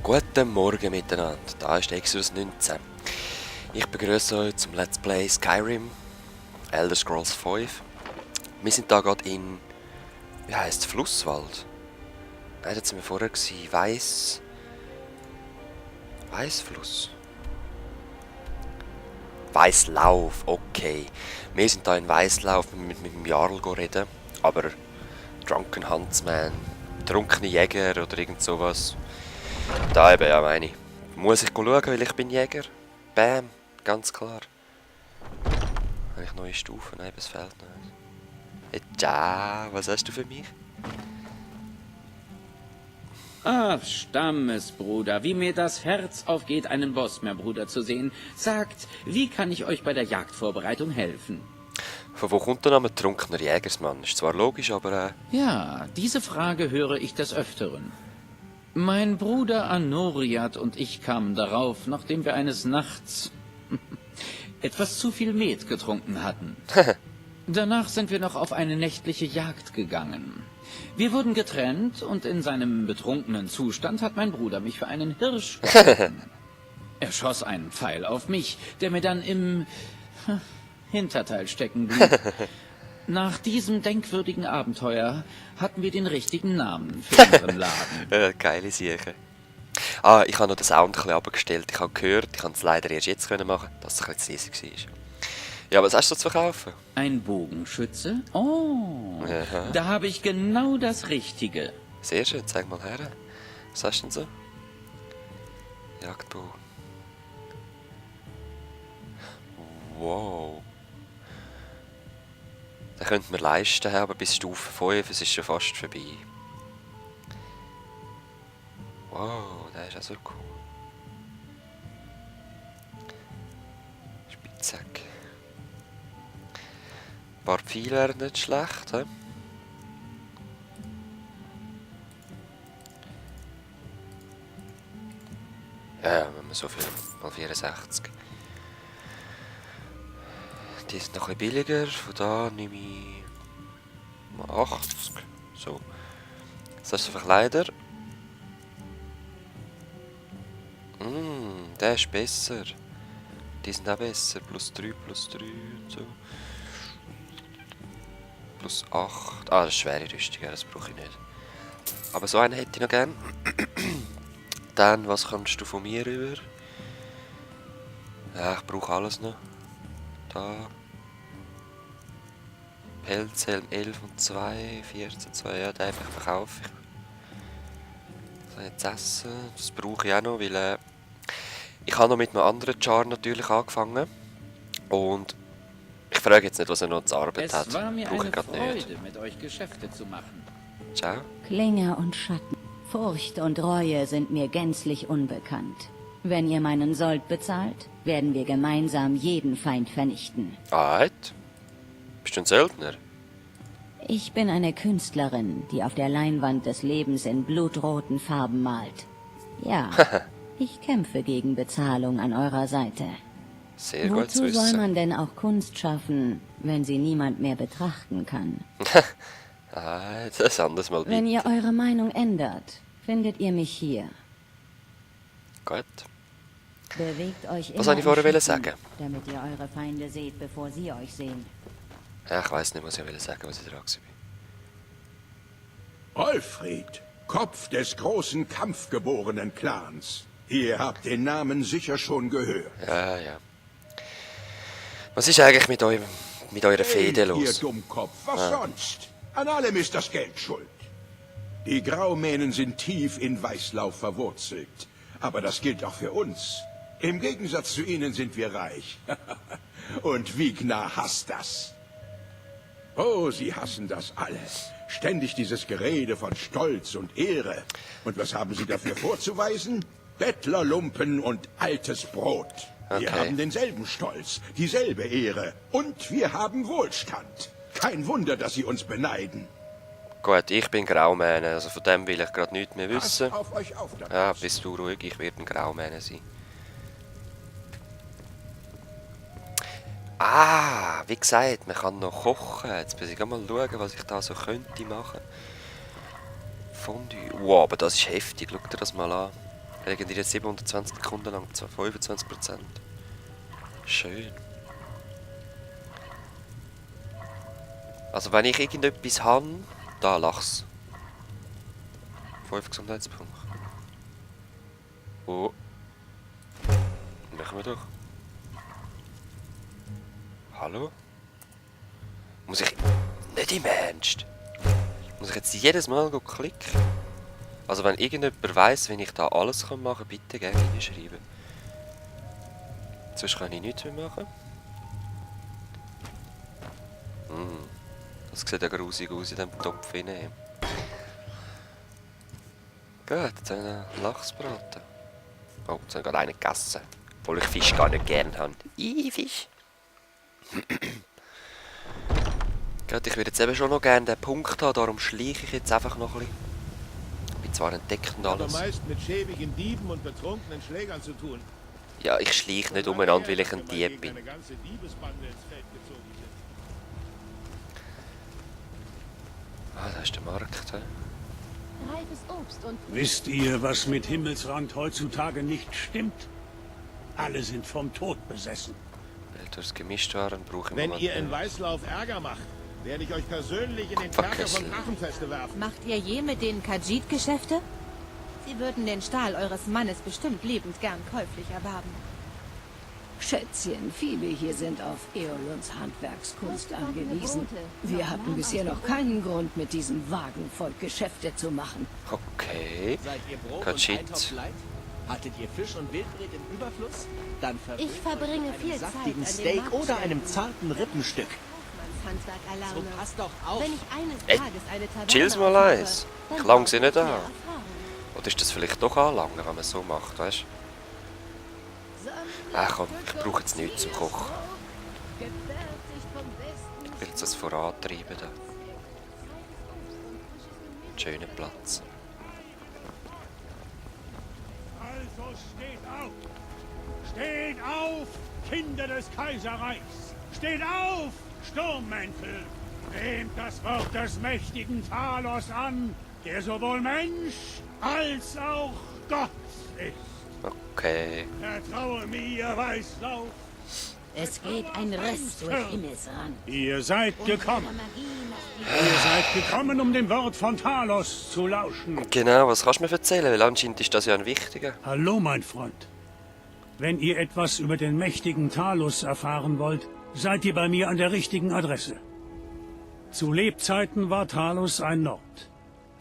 Guten Morgen miteinander, da ist Exodus 19. Ich begrüße euch zum Let's Play Skyrim, Elder Scrolls 5. Wir sind da gerade in, wie heisst es, Flusswald? Nein, da sind wir vorher gewesen, Weißfluss? Weißlauf, okay. Wir sind da in Weißlauf mit dem Jarl reden, aber Drunken Huntsman, trunkene Jäger oder irgend sowas. Da eben, ja meine ich. Muss ich schauen, weil ich bin Jäger? Bam, ganz klar. Habe ich neue Stufen? Nein, es fehlt noch. Ja, was hast du für mich? Ach, Stammesbruder, wie mir das Herz aufgeht, einen Bosmer-Bruder zu sehen. Sagt, wie kann ich euch bei der Jagdvorbereitung helfen? Von wo kommt der Name trunkener Jägersmann? Ist zwar logisch, aber Ja, diese Frage höre ich des Öfteren. Mein Bruder Anoriat und ich kamen darauf, nachdem wir eines Nachts etwas zu viel Met getrunken hatten. Danach sind wir noch auf eine nächtliche Jagd gegangen. Wir wurden getrennt und in seinem betrunkenen Zustand hat mein Bruder mich für einen Hirsch gehalten. Er schoss einen Pfeil auf mich, der mir dann im Hinterteil stecken blieb. Nach diesem denkwürdigen Abenteuer hatten wir den richtigen Namen für unseren Laden. geile Sache. Ah, ich habe noch den Sound ein bisschen abgestellt. Ich habe gehört, ich kann es leider erst jetzt machen, dass es ein bisschen zu leise war. Ja, was hast du zu verkaufen? Ein Bogenschütze? Oh, Aha. da habe ich genau das Richtige. Sehr schön, zeig mal her. Was hast du denn so? Jagdbogen. Wow. Den könnte man leisten, aber bis Stufe 5, es ist schon fast vorbei. Wow, der ist auch so cool. Spitzhack. Ein paar Pfeile wären nicht schlecht, he? Ja, wenn man so viel mal 64. Die sind noch ein bisschen billiger, von da nehme ich mal 80. So. Was hast du für Kleider? Der ist besser. Die sind auch besser. Plus 3 und so. Plus 8. Ah, das ist schwere Rüstung, das brauche ich nicht. Aber so einen hätte ich noch gern. Dann, was kannst du von mir rüber? Ja, ich brauche alles noch. Da. Pelzhelm 11 und 2, 14, 2, ja, den einfach verkaufe ich. Das jetzt essen, das brauche ich auch noch, weil ich habe noch mit einem anderen Char natürlich angefangen. Und ich frage jetzt nicht, was er noch zur Arbeit hat. Es war mir Brauche eine ich grad Freude, nicht. mit euch Geschäfte zu machen. Ciao. Klinger und Schatten, Furcht und Reue sind mir gänzlich unbekannt. Wenn ihr meinen Sold bezahlt, werden wir gemeinsam jeden Feind vernichten. Alright. Bist du ein Söldner? Ich bin eine Künstlerin, die auf der Leinwand des Lebens in blutroten Farben malt. Ja, ich kämpfe gegen Bezahlung an eurer Seite. Sehr gut zu Wozu soll wissen. man denn auch Kunst schaffen, wenn sie niemand mehr betrachten kann? Ah, das anders mal Wenn bitte. ihr eure Meinung ändert, findet ihr mich hier. Gut. Bewegt euch Was immer wollte ich vorher im sagen? Schatten, damit ihr eure Feinde seht, bevor sie euch sehen. Ja, ich weiss nicht, was ich sagen wollte, was ich dran war. Olfried, Kopf des großen kampfgeborenen Clans. Ihr habt den Namen sicher schon gehört. Ja. Was ist eigentlich mit eurer Fehde Ihr los? Dummkopf, was sonst? An allem ist das Geld schuld. Die Graumähnen sind tief in Weißlauf verwurzelt. Aber das gilt auch für uns. Im Gegensatz zu ihnen sind wir reich. Und Wigner hasst das. Oh, sie hassen das alle. Ständig dieses Gerede von Stolz und Ehre. Und was haben sie dafür vorzuweisen? Bettlerlumpen und altes Brot. Wir Okay. haben denselben Stolz, dieselbe Ehre. Und wir haben Wohlstand. Kein Wunder, dass sie uns beneiden. Gut, ich bin Graumähne, also von dem will ich gerade nichts mehr wissen. Passt auf euch auf, da Ja, draußen. bist du ruhig, ich werde ein Graumähne sein. Ah, wie gesagt, man kann noch kochen. Jetzt muss ich mal schauen, was ich da so könnte machen. Fondue. Wow, aber das ist heftig, schau dir das mal an. Regeneriert 720 Sekunden lang, 25%. Schön. Also wenn ich irgendetwas habe, da lach's. 5 Gesundheitspunkte. Oh. Machen wir doch. Hallo? Muss ich... Nicht im Ernst. Muss ich jetzt jedes Mal klicken? Also wenn irgendjemand weiss, wie ich da alles machen kann, bitte gerne reinschreiben. Sonst kann ich nichts mehr machen. Das sieht ja grusig aus in diesem Topf hinein. Gut, jetzt haben wir einen Lachsbraten. Oh, jetzt habe ich gerade einen gegessen. Obwohl ich Fisch gar nicht gerne habe. Fisch! Gut, ich würde jetzt eben schon noch gerne den Punkt haben, darum schleiche ich jetzt einfach noch ein bisschen. Ich bin zwar entdeckt und Aber alles. meist mit schäbigen Dieben und betrunkenen Schlägern zu tun. Ja, ich schleiche nicht umeinander, weil ich ein Dieb bin. Eine ganze Diebesbande ins Feld gezogen sind. Ah, da ist der Markt. He? Reifes Obst und Wisst ihr, was mit Himmelsrand heutzutage nicht stimmt? Alle sind vom Tod besessen. Durchs Gemischtwaren brauche ich Wenn Moment ihr in nicht. Weißlauf Ärger macht, werde ich euch persönlich in den Fuck Kerker es. von Drachenfeste werfen. macht ihr je mit den Khajiit Geschäfte? Sie würden den Stahl eures Mannes bestimmt liebend gern käuflich erwerben. Schätzchen, viele hier sind auf Eoluns Handwerkskunst angewiesen. Wir hatten bisher noch keinen Grund, mit diesem Wagenvolk Geschäfte zu machen. Okay. Seid ihr Brot Khajiit. und Eintopf leid? Hattet ihr Fisch und Wildbret im Überfluss? Dann verwöhnt Ich verbringe euch mit viel einem Zeit saftigen an den Steak oder Marktständen. einem zarten Rippenstück. Handwerk So erlerne. passt doch auf. Wenn ich eines Ey, Tages eine Taverne chill's mal aufmache, eins. dann Klang sie brauche nicht ich an. mehr Erfahrung. Oder ist das vielleicht doch anlanger, wenn man es so macht, weißt du? Ach komm, ich brauche jetzt nichts zum Kochen. Ich will jetzt das vorantreiben da. Schöner Platz. Also steht auf! Steht auf, Kinder des Kaiserreichs! Steht auf, Sturmmäntel! Nehmt das Wort des mächtigen Talos an, der sowohl Mensch als auch Gott ist. Okay. Vertraue mir, Weißlauf! Es geht ein Riss durch Himmelsrand. Ihr seid gekommen. Ihr seid gekommen, um dem Wort von Talos zu lauschen. Genau, was kannst du mir erzählen? Weil anscheinend ist das ja ein wichtiger. Hallo, mein Freund. Wenn ihr etwas über den mächtigen Talos erfahren wollt, seid ihr bei mir an der richtigen Adresse. Zu Lebzeiten war Talos ein Nord,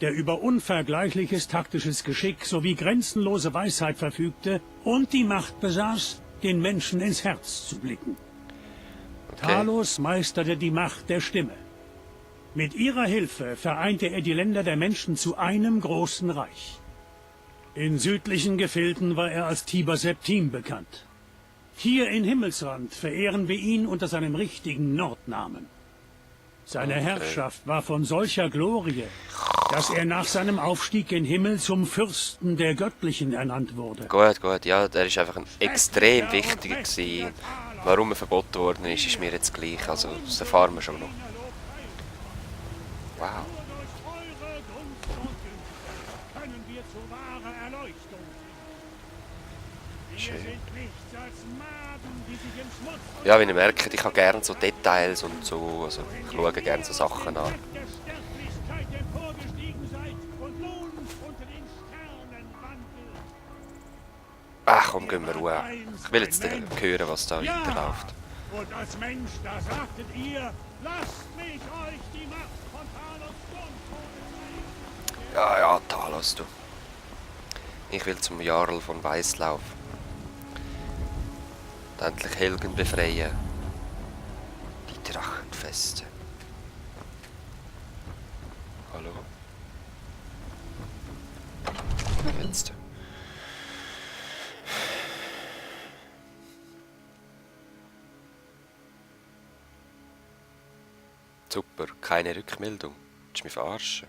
der über unvergleichliches taktisches Geschick sowie grenzenlose Weisheit verfügte und die Macht besaß, den Menschen ins Herz zu blicken. Talos meisterte die Macht der Stimme. Mit ihrer Hilfe vereinte er die Länder der Menschen zu einem großen Reich. In südlichen Gefilden war er als Tiber Septim bekannt. Hier in Himmelsrand verehren wir ihn unter seinem richtigen Nordnamen. Seine Herrschaft war von solcher Glorie, dass er nach seinem Aufstieg in Himmel zum Fürsten der Göttlichen ernannt wurde. Gut, ja, der ist einfach ein extrem wichtiger gewesen. Warum er verboten worden ist, ist mir jetzt gleich. Also, das erfahren wir schon noch. Wow. Schön. Ja, wie ihr merkt, ich habe gerne so Details und so. Also, ich schaue gerne so Sachen an. Ach komm, gehen wir Ruhe. Ich will jetzt hören, was da weiterläuft. Und als Mensch, da sagtet ihr, lasst mich euch die Macht von Talos Thron Ja, Talos, du. Ich will zum Jarl von Weißlauf. Und endlich Helgen befreien. Die Drachenfeste. Hallo? Jetzt. Super, keine Rückmeldung. Willst du mich verarschen?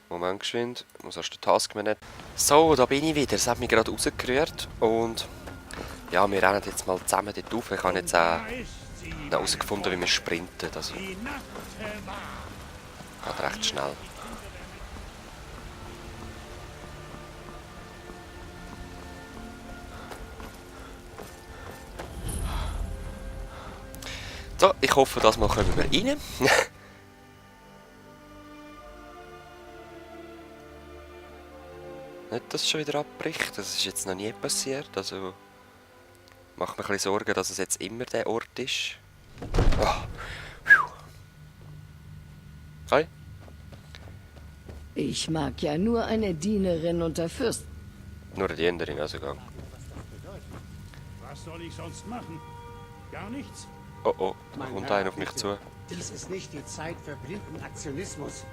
Moment geschwind, ich muss erst den Taskmanager. So, da bin ich wieder. Es hat mich gerade rausgerührt. Und ja, wir rennen jetzt mal zusammen dort auf. Ich habe jetzt auch herausgefunden, wie wir sprinten. Also geht recht schnell. So, ich hoffe, dass mal kommen wir rein. Nicht, dass es schon wieder abbricht. Das ist jetzt noch nie passiert. Also macht mir ein bisschen Sorgen, dass es jetzt immer der Ort ist. Oh. Hi. Ich mag ja nur eine Dienerin unter Fürsten. Nur eine Dienerin, also gang. Was soll ich sonst machen? Gar nichts? Oh oh, da kommt einer auf mich zu. Dies ist nicht die Zeit für blinden Aktionismus.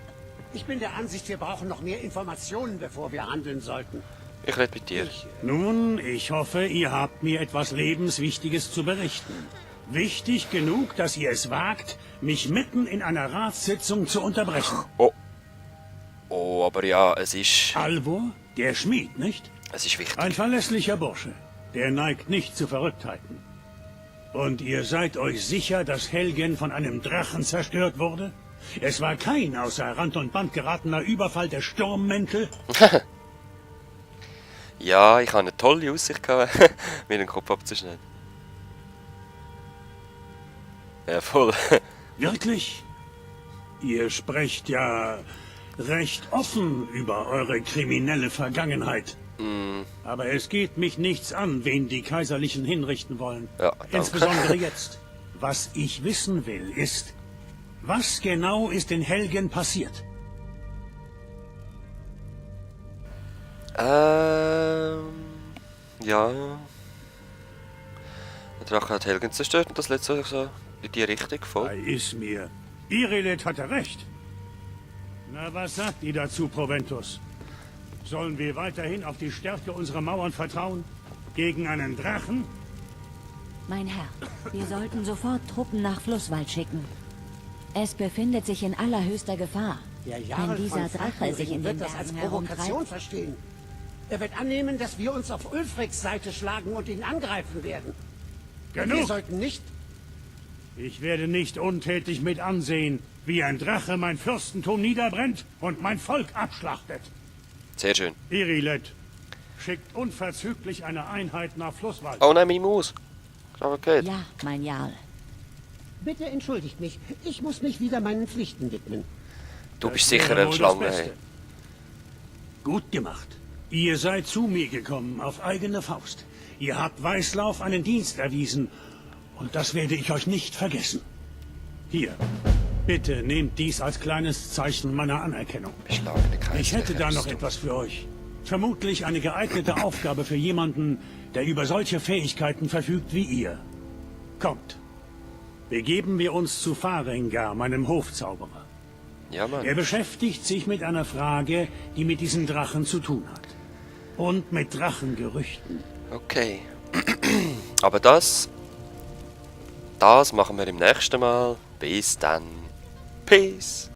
Ich bin der Ansicht, wir brauchen noch mehr Informationen, bevor wir handeln sollten. Ich rede mit dir. Nun, ich hoffe, ihr habt mir etwas Lebenswichtiges zu berichten. Wichtig genug, dass ihr es wagt, mich mitten in einer Ratssitzung zu unterbrechen. Oh. Oh, aber ja, es ist Alvor, der Schmied, nicht? wichtig. Ein verlässlicher Bursche. Der neigt nicht zu Verrücktheiten. Und ihr seid euch sicher, dass Helgen von einem Drachen zerstört wurde? Es war kein außer Rand und Band geratener Überfall der Sturmmäntel? Ja, ich habe eine tolle Aussicht gehabt, mir den Kopf abzuschneiden. Ja, voll. Wirklich? Ihr sprecht ja recht offen über eure kriminelle Vergangenheit. Aber es geht mich nichts an, wen die Kaiserlichen hinrichten wollen. Ja, danke. Insbesondere jetzt. Was ich wissen will, ist, was genau ist in Helgen passiert? Ja. Der Drache hat Helgen zerstört und das letzte so in die Richtung voll. Bei Ismir. Irileth hatte recht. Na, was sagt ihr dazu, Proventus? Sollen wir weiterhin auf die Stärke unserer Mauern vertrauen? Gegen einen Drachen? Mein Herr, wir sollten sofort Truppen nach Flusswald schicken. Es befindet sich in allerhöchster Gefahr. Der Wenn Jarl dieser von Drache sich in Frankenring den wird das als Bergen Provokation herumtreibt. verstehen. Er wird annehmen, dass wir uns auf Ulfriks Seite schlagen und ihn angreifen werden. Wir Genug! sollten nicht... Ich werde nicht untätig mit ansehen, wie ein Drache mein Fürstentum niederbrennt und mein Volk abschlachtet. Sehr schön. Irileth, schickt unverzüglich eine Einheit nach Flusswald. Oh nein, meine Maus. Aber geht. Ja, mein Jarl. Bitte entschuldigt mich. Ich muss mich wieder meinen Pflichten widmen. Du bist Das sicher wäre ein wohl Schlange. das Hey. Beste. Gut gemacht. Ihr seid zu mir gekommen, auf eigene Faust. Ihr habt Weißlauf einen Dienst erwiesen. Und das werde ich euch nicht vergessen. Hier, bitte nehmt dies als kleines Zeichen meiner Anerkennung. Beschlagene Kreise. Ich hätte da noch etwas für euch. Vermutlich eine geeignete Aufgabe für jemanden, der über solche Fähigkeiten verfügt wie ihr. Kommt. Begeben wir uns zu Farengar, meinem Hofzauberer. Ja, Mann. Er beschäftigt sich mit einer Frage, die mit diesen Drachen zu tun hat. Und mit Drachengerüchten. Okay. Aber das machen wir im nächsten Mal. Bis dann. Peace.